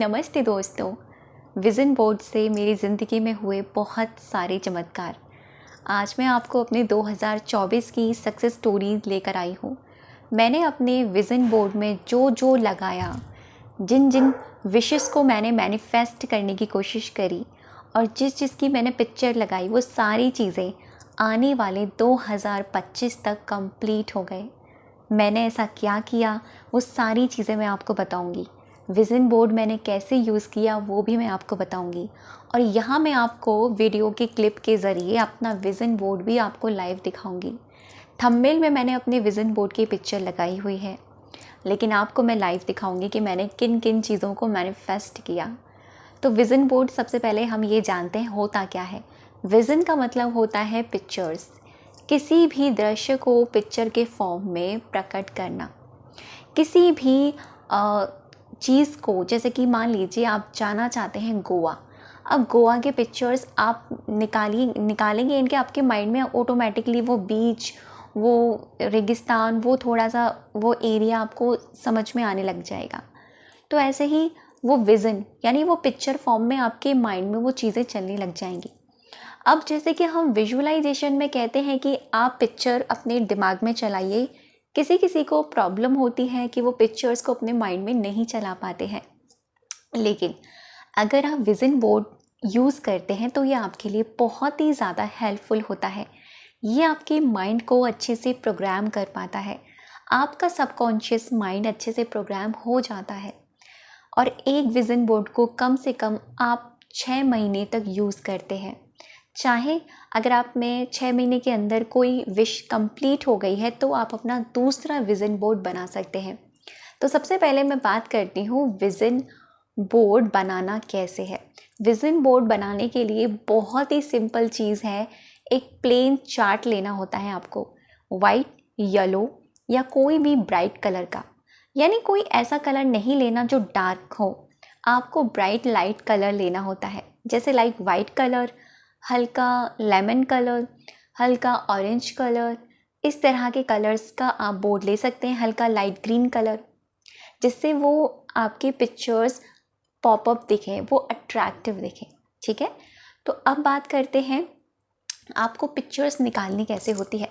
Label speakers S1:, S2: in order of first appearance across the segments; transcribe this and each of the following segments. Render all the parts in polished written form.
S1: नमस्ते दोस्तों। Vision board से मेरी ज़िंदगी में हुए बहुत सारे चमत्कार। आज मैं आपको अपने 2024 की सक्सेस स्टोरी लेकर आई हूँ। मैंने अपने विज़न बोर्ड में जो जो लगाया, जिन जिन विशेस को मैंने मैनिफेस्ट करने की कोशिश करी और जिस जिसकी मैंने पिक्चर लगाई, वो सारी चीज़ें आने वाले 2025 तक कंप्लीट हो गए। मैंने ऐसा क्या किया, वो सारी चीज़ें मैं आपको बताऊंगी। विज़न बोर्ड मैंने कैसे यूज़ किया वो भी मैं आपको बताऊंगी। और यहाँ मैं आपको वीडियो के क्लिप के ज़रिए अपना विज़न बोर्ड भी आपको लाइव दिखाऊंगी। थंबनेल में मैंने अपने विज़न बोर्ड की पिक्चर लगाई हुई है, लेकिन आपको मैं लाइव दिखाऊंगी कि मैंने किन किन चीज़ों को मैनिफेस्ट किया। तो विज़न बोर्ड, सबसे पहले हम ये जानते हैं होता क्या है। विज़न का मतलब होता है पिक्चर्स, किसी भी दृश्य को पिक्चर के फॉर्म में प्रकट करना। किसी भी चीज़ को, जैसे कि मान लीजिए आप जाना चाहते हैं गोवा। अब गोवा के पिक्चर्स आप निकालेंगे इनके, आपके माइंड में ऑटोमेटिकली वो बीच, वो रेगिस्तान, वो थोड़ा सा वो एरिया आपको समझ में आने लग जाएगा। तो ऐसे ही वो विज़न यानी वो पिक्चर फॉर्म में आपके माइंड में वो चीज़ें चलने लग जाएंगी। अब जैसे कि हम विजुअलाइजेशन में कहते हैं कि आप पिक्चर अपने दिमाग में चलाइए। किसी किसी को प्रॉब्लम होती है कि वो पिक्चर्स को अपने माइंड में नहीं चला पाते हैं, लेकिन अगर आप विज़न बोर्ड यूज़ करते हैं तो ये आपके लिए बहुत ही ज़्यादा हेल्पफुल होता है। ये आपके माइंड को अच्छे से प्रोग्राम कर पाता है। आपका सबकॉन्शियस माइंड अच्छे से प्रोग्राम हो जाता है। और एक विज़न बोर्ड को कम से कम आप 6 महीने तक यूज़ करते हैं। चाहे अगर आप में 6 महीने के अंदर कोई विश कंप्लीट हो गई है तो आप अपना दूसरा विज़न बोर्ड बना सकते हैं। तो सबसे पहले मैं बात करती हूँ विज़न बोर्ड बनाना कैसे है। विज़न बोर्ड बनाने के लिए बहुत ही सिंपल चीज़ है। एक प्लेन चार्ट लेना होता है आपको, वाइट, येलो या कोई भी ब्राइट कलर का। यानी कोई ऐसा कलर नहीं लेना जो डार्क हो, आपको ब्राइट लाइट कलर लेना होता है। जैसे लाइक वाइट कलर, हल्का लेमन कलर, हल्का ऑरेंज कलर, इस तरह के कलर्स का आप बोर्ड ले सकते हैं। हल्का लाइट ग्रीन कलर, जिससे वो आपके पिक्चर्स पॉपअप दिखें, वो अट्रैक्टिव दिखें। ठीक है, तो अब बात करते हैं आपको पिक्चर्स निकालनी कैसे होती है।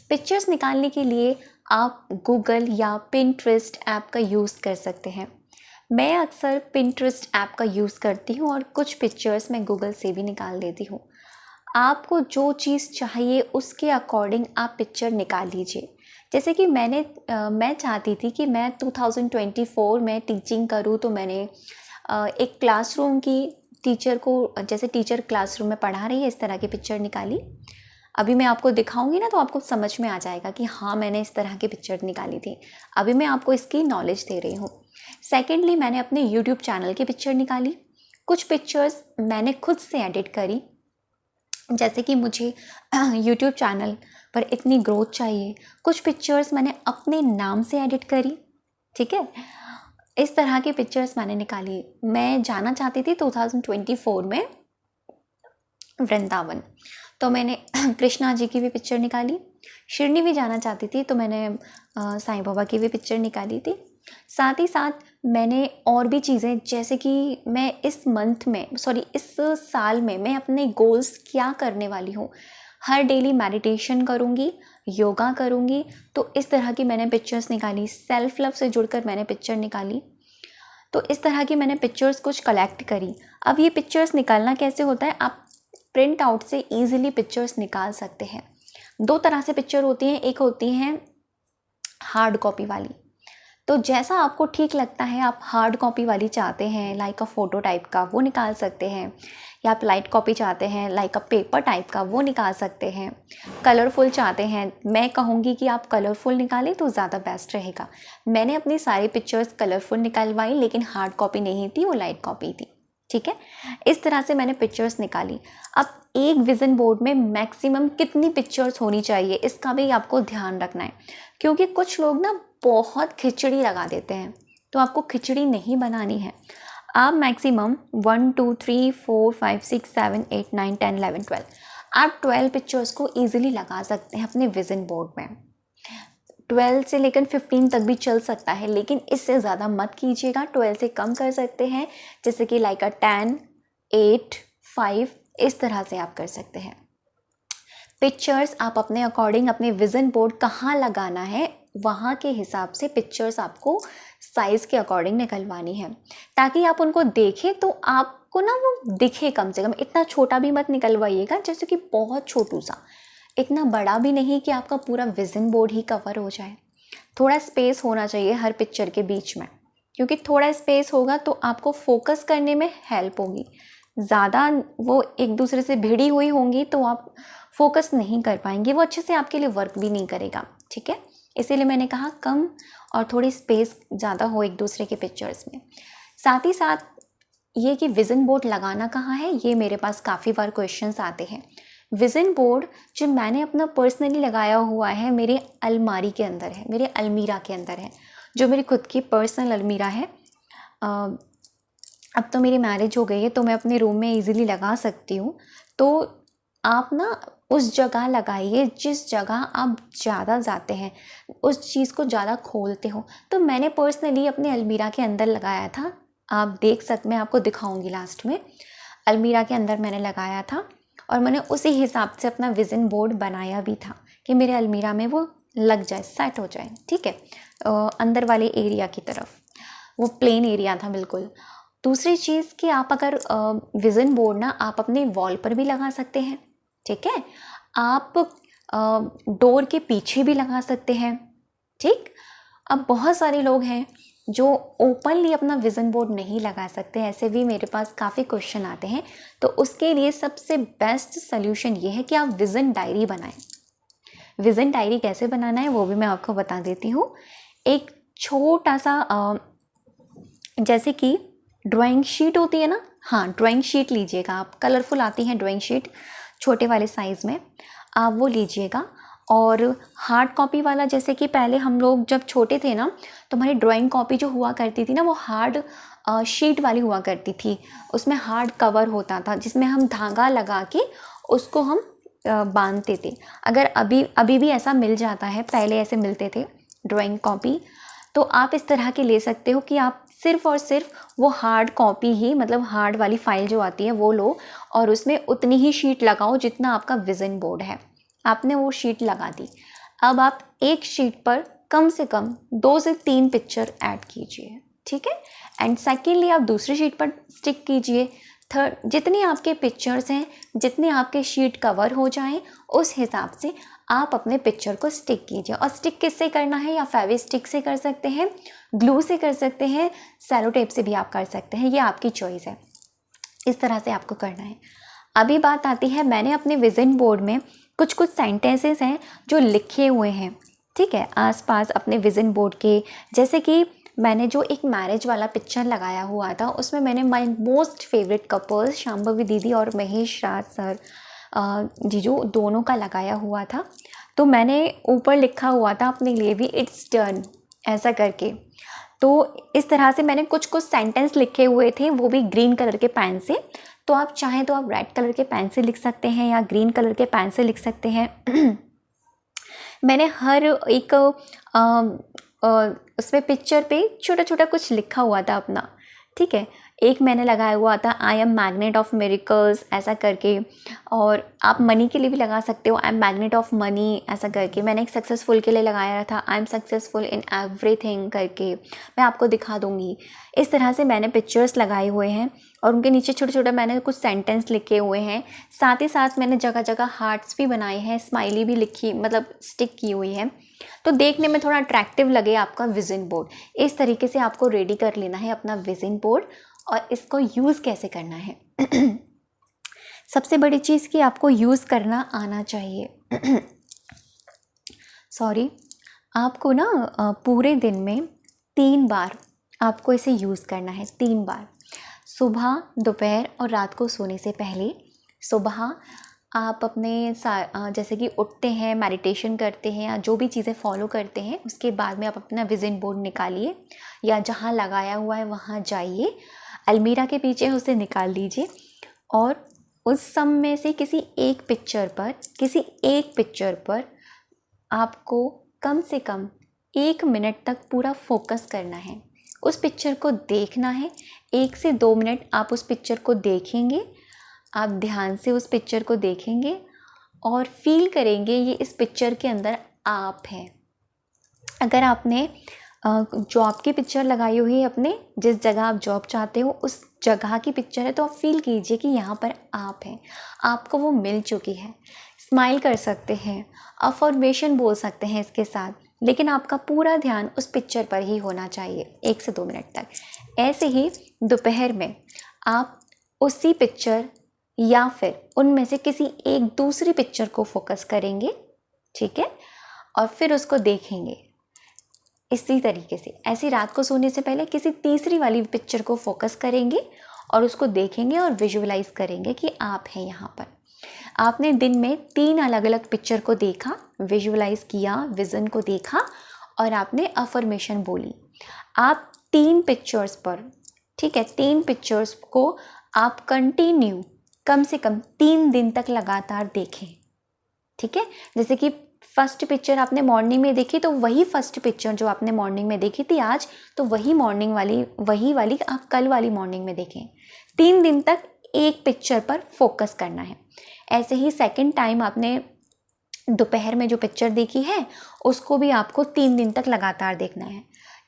S1: पिक्चर्स निकालने के लिए आप गूगल या पिंटरेस्ट ऐप का यूज़ कर सकते हैं। मैं अक्सर पिंटरेस्ट ऐप का यूज़ करती हूँ और कुछ पिक्चर्स मैं गूगल से भी निकाल लेती हूँ। आपको जो चीज़ चाहिए उसके अकॉर्डिंग आप पिक्चर निकाल लीजिए। जैसे कि मैं चाहती थी कि मैं 2024 में टीचिंग करूँ, तो मैंने एक क्लासरूम की टीचर को, जैसे टीचर क्लासरूम में पढ़ा रही है, इस तरह की पिक्चर निकाली। अभी मैं आपको दिखाऊंगी ना, तो आपको समझ में आ जाएगा कि हाँ, मैंने इस तरह की पिक्चर निकाली थी। अभी मैं आपको इसकी नॉलेज दे रही हूँ। सेकेंडली, मैंने अपने यूट्यूब चैनल की पिक्चर निकाली। कुछ पिक्चर्स मैंने खुद से एडिट करी, जैसे कि मुझे यूट्यूब चैनल पर इतनी ग्रोथ चाहिए। कुछ पिक्चर्स मैंने अपने नाम से एडिट करी। ठीक है, इस तरह की पिक्चर्स मैंने निकाली। मैं जाना चाहती थी 2024 में वृंदावन, तो मैंने कृष्णा जी की भी पिक्चर निकाली। शिरडी भी जाना चाहती थी, तो मैंने साईं बाबा की भी पिक्चर निकाली थी। साथ ही साथ मैंने और भी चीज़ें, जैसे कि मैं इस साल में मैं अपने गोल्स क्या करने वाली हूँ। हर डेली मेडिटेशन करूँगी, योगा करूँगी, तो इस तरह की मैंने पिक्चर्स निकाली। सेल्फ लव से जुड़कर मैंने पिक्चर निकाली। तो इस तरह की मैंने पिक्चर्स कुछ कलेक्ट करी। अब ये पिक्चर्स निकालना कैसे होता है, आप प्रिंट आउट से ईजिली पिक्चर्स निकाल सकते हैं। 2 तरह से पिक्चर होती हैं। एक होती हैं हार्ड कॉपी वाली, तो जैसा आपको ठीक लगता है, आप हार्ड कॉपी वाली चाहते हैं लाइक अ फोटो टाइप का, वो निकाल सकते हैं। या आप लाइट कॉपी चाहते हैं लाइक अ पेपर टाइप का, वो निकाल सकते हैं। कलरफुल चाहते हैं, मैं कहूँगी कि आप कलरफुल निकालें तो ज़्यादा बेस्ट रहेगा। मैंने अपनी सारी पिक्चर्स कलरफुल निकलवाई, लेकिन हार्ड कॉपी नहीं थी, वो लाइट कॉपी थी। ठीक है, इस तरह से मैंने पिक्चर्स निकाली। अब एक विज़न बोर्ड में मैक्सिमम कितनी पिक्चर्स होनी चाहिए, इसका भी आपको ध्यान रखना है, क्योंकि कुछ लोग ना बहुत खिचड़ी लगा देते हैं। तो आपको खिचड़ी नहीं बनानी है। आप मैक्सिमम 1 2 3 4 5 6 7 8 9 10 11 12 आप 12 पिक्चर्स को ईजिली लगा सकते हैं अपने विज़न बोर्ड में। 12 से लेकर 15 तक भी चल सकता है, लेकिन इससे ज़्यादा मत कीजिएगा। 12 से कम कर सकते हैं, जैसे कि लाइक 10, 8, 5, इस तरह से आप कर सकते हैं। पिक्चर्स आप अपने अकॉर्डिंग अपने विज़न बोर्ड कहाँ लगाना है वहाँ के हिसाब से पिक्चर्स आपको साइज़ के अकॉर्डिंग निकलवानी है, ताकि आप उनको देखें तो आपको ना वो दिखे कम से कम। इतना छोटा भी मत निकलवाइएगा जैसे कि बहुत छोटू सा, इतना बड़ा भी नहीं कि आपका पूरा विज़न बोर्ड ही कवर हो जाए। थोड़ा स्पेस होना चाहिए हर पिक्चर के बीच में, क्योंकि थोड़ा स्पेस होगा तो आपको फोकस करने में हेल्प होगी। ज़्यादा वो एक दूसरे से भिड़ी हुई होंगी तो आप फोकस नहीं कर पाएंगे, वो अच्छे से आपके लिए वर्क भी नहीं करेगा, ठीक है। इसीलिए मैंने कहा कम और थोड़ी स्पेस ज़्यादा हो एक दूसरे के पिक्चर्स में। साथ ही साथ ये कि विज़न बोर्ड लगाना कहाँ है, ये मेरे पास काफ़ी बार क्वेश्चंस आते हैं। विज़न बोर्ड जो मैंने अपना पर्सनली लगाया हुआ है मेरे अलमारी के अंदर है, मेरे अलमीरा के अंदर है, जो मेरी खुद की पर्सनल अलमीरा है। अब तो मेरी मैरिज हो गई है तो मैं अपने रूम में इजीली लगा सकती हूँ। तो आप ना उस जगह लगाइए जिस जगह आप ज़्यादा जाते हैं, उस चीज़ को ज़्यादा खोलते हो। तो मैंने पर्सनली अपने अलमीरा के अंदर लगाया था, आप देख सकते, मैं आपको दिखाऊंगी लास्ट में। अलमीरा के अंदर मैंने लगाया था और मैंने उसी हिसाब से अपना विज़न बोर्ड बनाया भी था कि मेरे अलमीरा में वो लग जाए, सेट हो जाए, ठीक है। अंदर वाले एरिया की तरफ वो प्लेन एरिया था बिल्कुल। दूसरी चीज़ कि आप अगर विज़न बोर्ड ना आप अपने वॉल पर भी लगा सकते हैं, ठीक है। आप डोर के पीछे भी लगा सकते हैं, ठीक। अब बहुत सारे लोग हैं जो ओपनली अपना विज़न बोर्ड नहीं लगा सकते, ऐसे भी मेरे पास काफ़ी क्वेश्चन आते हैं। तो उसके लिए सबसे बेस्ट सोल्यूशन ये है कि आप विज़न डायरी बनाएं। विज़न डायरी कैसे बनाना है वो भी मैं आपको बता देती हूँ। एक छोटा सा जैसे कि ड्राइंग शीट होती है ना, हाँ ड्राइंग शीट लीजिएगा आप, कलरफुल आती हैं ड्राइंग शीट छोटे वाले साइज़ में, आप वो लीजिएगा। और हार्ड कॉपी वाला, जैसे कि पहले हम लोग जब छोटे थे ना तो हमारी ड्राइंग कॉपी जो हुआ करती थी ना वो हार्ड शीट वाली हुआ करती थी, उसमें हार्ड कवर होता था जिसमें हम धागा लगा के उसको हम बांधते थे। अगर अभी भी ऐसा मिल जाता है, पहले ऐसे मिलते थे ड्राइंग कॉपी, तो आप इस तरह के ले सकते हो कि आप सिर्फ़ और सिर्फ वो हार्ड कॉपी ही, मतलब हार्ड वाली फाइल जो आती है वो लो और उसमें उतनी ही शीट लगाओ जितना आपका विज़न बोर्ड है। आपने वो शीट लगा दी, अब आप एक शीट पर कम से कम 2 से 3 पिक्चर ऐड कीजिए, ठीक है। एंड सेकेंडली आप दूसरी शीट पर स्टिक कीजिए। थर्ड, जितनी आपके पिक्चर्स हैं, जितने आपके शीट कवर हो जाएं, उस हिसाब से आप अपने पिक्चर को स्टिक कीजिए। और स्टिक किससे करना है, या फेविस्टिक से कर सकते हैं, ग्लू से कर सकते हैं, सेलो टेप से भी आप कर सकते हैं, ये आपकी चॉइस है। इस तरह से आपको करना है। अभी बात आती है, मैंने अपने विज़न बोर्ड में कुछ सेंटेंसेस हैं जो लिखे हुए हैं, ठीक है, आसपास अपने विज़न बोर्ड के। जैसे कि मैंने जो एक मैरिज वाला पिक्चर लगाया हुआ था उसमें मैंने my most favourite couples Shambhavi दीदी और महेश राज सर जीजू दोनों का लगाया हुआ था। तो मैंने ऊपर लिखा हुआ था अपने लिए भी, इट्स डन, ऐसा करके। तो इस तरह से मैंने कुछ सेंटेंस लिखे हुए थे, वो भी ग्रीन कलर के पेन से। तो आप चाहें तो आप रेड कलर के पेन से लिख सकते हैं या ग्रीन कलर के पेन से लिख सकते हैं। मैंने हर एक उसमें पिक्चर पे छोटा छोटा कुछ लिखा हुआ था अपना, ठीक है। एक मैंने लगाया हुआ था, I am magnet of miracles, ऐसा करके। और आप मनी के लिए भी लगा सकते हो, I am magnet of money, ऐसा करके। मैंने एक सक्सेसफुल के लिए लगाया था, I am successful in everything करके, मैं आपको दिखा दूँगी। इस तरह से मैंने पिक्चर्स लगाए हुए हैं और उनके नीचे छोटे छोटे मैंने कुछ सेंटेंस लिखे हुए हैं। साथ ही साथ मैंने जगह जगह हार्ट्स भी बनाए हैं, स्माइली भी लिखी, मतलब स्टिक की हुई है, तो देखने में थोड़ा अट्रैक्टिव लगे आपका विज़न बोर्ड। इस तरीके से आपको रेडी कर लेना है अपना विज़न बोर्ड। और इसको यूज़ कैसे करना है सबसे बड़ी चीज़ कि आपको यूज़ करना आना चाहिए। सॉरी, आपको ना पूरे दिन में 3 बार आपको इसे यूज़ करना है, 3 बार, सुबह, दोपहर और रात को सोने से पहले। सुबह आप अपने जैसे कि उठते हैं, मेडिटेशन करते हैं या जो भी चीज़ें फॉलो करते हैं, उसके बाद में आप अपना विज़न बोर्ड निकालिए या जहाँ लगाया हुआ है वहाँ जाइए, अलमीरा के पीछे उसे निकाल लीजिए और उस सब में से किसी एक पिक्चर पर आपको कम से कम 1 मिनट तक पूरा फोकस करना है, उस पिक्चर को देखना है। 1 से 2 मिनट आप उस पिक्चर को देखेंगे, आप ध्यान से उस पिक्चर को देखेंगे और फील करेंगे ये इस पिक्चर के अंदर आप हैं। अगर आपने जॉब की पिक्चर लगाई हुई है, अपने जिस जगह आप जॉब चाहते हो उस जगह की पिक्चर है, तो आप फील कीजिए कि यहाँ पर आप हैं, आपको वो मिल चुकी है। स्माइल कर सकते हैं, अफर्मेशन बोल सकते हैं इसके साथ, लेकिन आपका पूरा ध्यान उस पिक्चर पर ही होना चाहिए 1 से 2 मिनट तक। ऐसे ही दोपहर में आप उसी पिक्चर या फिर उनमें से किसी एक दूसरी पिक्चर को फोकस करेंगे, ठीक है, और फिर उसको देखेंगे। इसी तरीके से ऐसी रात को सोने से पहले किसी तीसरी वाली पिक्चर को फोकस करेंगे और उसको देखेंगे और विजुअलाइज करेंगे कि आप हैं यहाँ पर। आपने दिन में 3 अलग अलग पिक्चर को देखा, विजुअलाइज किया, विज़न को देखा और आपने अफर्मेशन बोली। आप 3 पिक्चर्स पर, ठीक है, 3 पिक्चर्स को आप कंटिन्यू कम से कम 3 दिन तक लगातार देखें, ठीक है। जैसे कि फर्स्ट पिक्चर आपने मॉर्निंग में देखी, तो वही फर्स्ट पिक्चर जो आपने मॉर्निंग में देखी थी आज, तो वही वाली आप कल वाली मॉर्निंग में देखें। 3 दिन तक एक पिक्चर पर फोकस करना है। ऐसे ही सेकंड टाइम आपने दोपहर में जो पिक्चर देखी है उसको भी आपको 3 दिन तक लगातार देखना है।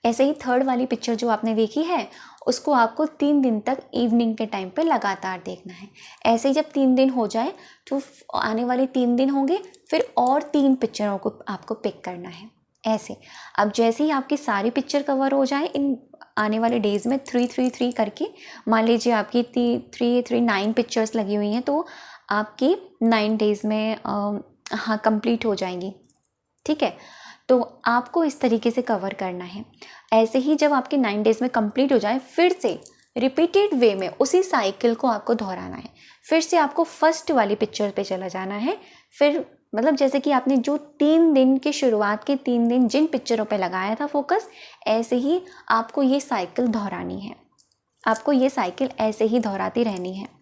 S1: ऐसे ही थर्ड वाली पिक्चर जो आपने देखी है उसको आपको 3 दिन तक इवनिंग के टाइम पे लगातार देखना है। ऐसे ही जब 3 दिन हो जाए तो आने वाले 3 दिन होंगे, फिर और 3 पिक्चरों को आपको पिक करना है। ऐसे अब जैसे ही आपकी सारी पिक्चर कवर हो जाए इन आने वाले डेज़ में 3 करके, मान लीजिए आपकी 9 पिक्चर्स लगी हुई हैं, तो आपकी 9 डेज़ में हाँ कंप्लीट हो जाएंगी, ठीक है। तो आपको इस तरीके से कवर करना है। ऐसे ही जब आपके 9 डेज़ में कंप्लीट हो जाए, फिर से रिपीटेड वे में उसी साइकिल को आपको दोहराना है। फिर से आपको फर्स्ट वाली पिक्चर पे चला जाना है। फिर मतलब जैसे कि आपने जो 3 दिन के शुरुआत के 3 दिन जिन पिक्चरों पे लगाया था फोकस, ऐसे ही आपको ये साइकिल दोहरानी है। आपको ये साइकिल ऐसे ही दोहराती रहनी है।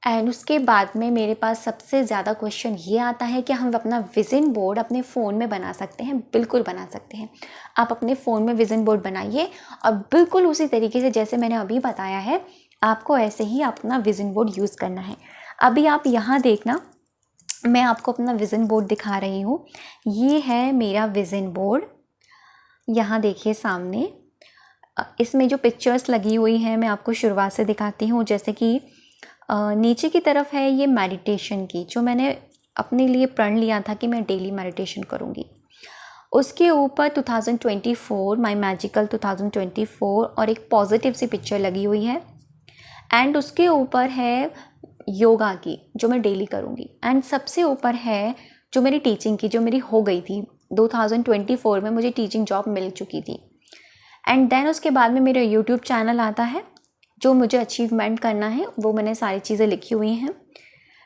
S1: एंड उसके बाद में मेरे पास सबसे ज़्यादा क्वेश्चन ये आता है कि हम अपना विज़न बोर्ड अपने फ़ोन में बना सकते हैं। बिल्कुल बना सकते हैं। आप अपने फ़ोन में विज़न बोर्ड बनाइए और बिल्कुल उसी तरीके से जैसे मैंने अभी बताया है, आपको ऐसे ही अपना विज़न बोर्ड यूज़ करना है। अभी आप यहाँ देखना, मैं आपको अपना विज़न बोर्ड दिखा रही हूँ। ये है मेरा विज़न बोर्ड। यहाँ देखिए सामने, इसमें जो पिक्चर्स लगी हुई हैं मैं आपको शुरुआत से दिखाती हूँ। जैसे कि नीचे की तरफ है ये मेडिटेशन की, जो मैंने अपने लिए प्रण लिया था कि मैं डेली मेडिटेशन करूँगी। उसके ऊपर 2024 माई मैजिकल 2024 और एक पॉजिटिव सी पिक्चर लगी हुई है। एंड उसके ऊपर है योगा की, जो मैं डेली करूँगी। एंड सबसे ऊपर है जो मेरी टीचिंग की, जो मेरी हो गई थी 2024 में, मुझे टीचिंग जॉब मिल चुकी थी। एंड देन उसके बाद में मेरा यूट्यूब चैनल आता है, जो मुझे अचीवमेंट करना है वो मैंने सारी चीज़ें लिखी हुई हैं।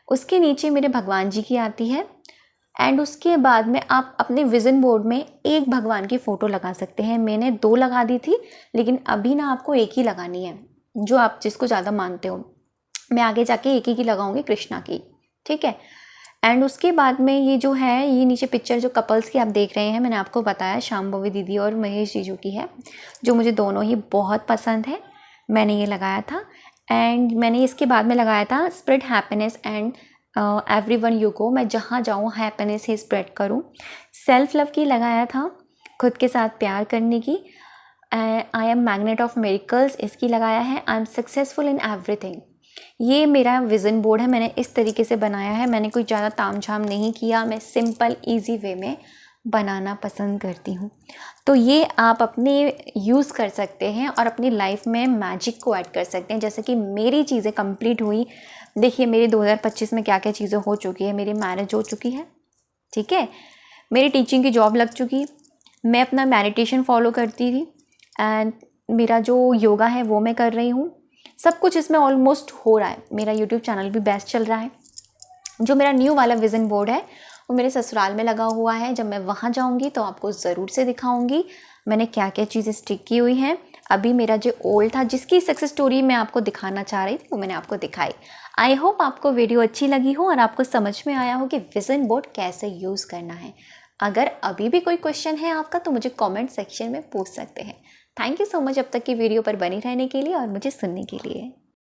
S1: उसके नीचे मेरे भगवान जी की आती है। एंड उसके बाद में आप अपने विज़न बोर्ड में एक भगवान की फ़ोटो लगा सकते हैं। मैंने 2 लगा दी थी, लेकिन अभी ना आपको एक ही लगानी है, जो आप जिसको ज़्यादा मानते हो। मैं आगे जाके एक ही की लगाऊंगी, कृष्णा की, ठीक है। एंड उसके बाद में ये जो है, ये नीचे पिक्चर जो कपल्स की आप देख रहे हैं, मैंने आपको बताया शाम्भवी दीदी और महेश जीजू की है, जो मुझे दोनों ही बहुत पसंद है। मैंने ये लगाया था। एंड मैंने इसके बाद में लगाया था spread happiness and everyone you go, मैं जहाँ जाऊँ हैप्पीनेस ही स्प्रेड करूँ। सेल्फ लव की लगाया था, खुद के साथ प्यार करने की। I am magnet of miracles, इसकी लगाया है I am successful in everything. ये मेरा विज़न बोर्ड है, मैंने इस तरीके से बनाया है। मैंने कोई ज़्यादा ताम झाम नहीं किया, मैं सिंपल ईजी वे में बनाना पसंद करती हूँ। तो ये आप अपने यूज़ कर सकते हैं और अपनी लाइफ में मैजिक को ऐड कर सकते हैं। जैसे कि मेरी चीज़ें कंप्लीट हुई, देखिए मेरी 2025 में क्या क्या चीज़ें हो चुकी है। मेरी मैरिज हो चुकी है, ठीक है, मेरी टीचिंग की जॉब लग चुकी, मैं अपना मेडिटेशन फॉलो करती थी, एंड मेरा जो योगा है वो मैं कर रही हूँ। सब कुछ इसमें ऑलमोस्ट हो रहा है। मेरा यूट्यूब चैनल भी बेस्ट चल रहा है। जो मेरा न्यू वाला विज़न बोर्ड है वो मेरे ससुराल में लगा हुआ है। जब मैं वहाँ जाऊँगी तो आपको ज़रूर से दिखाऊँगी मैंने क्या क्या चीज़ें स्टिक की हुई हैं। अभी मेरा जो ओल्ड था, जिसकी सक्सेस स्टोरी मैं आपको दिखाना चाह रही थी, वो मैंने आपको दिखाई। आई होप आपको वीडियो अच्छी लगी हो और आपको समझ में आया हो कि विज़न बोर्ड कैसे यूज़ करना है। अगर अभी भी कोई क्वेश्चन है आपका तो मुझे कमेंट सेक्शन में पूछ सकते हैं। थैंक यू सो मच अब तक की वीडियो पर बनी रहने के लिए और मुझे सुनने के लिए।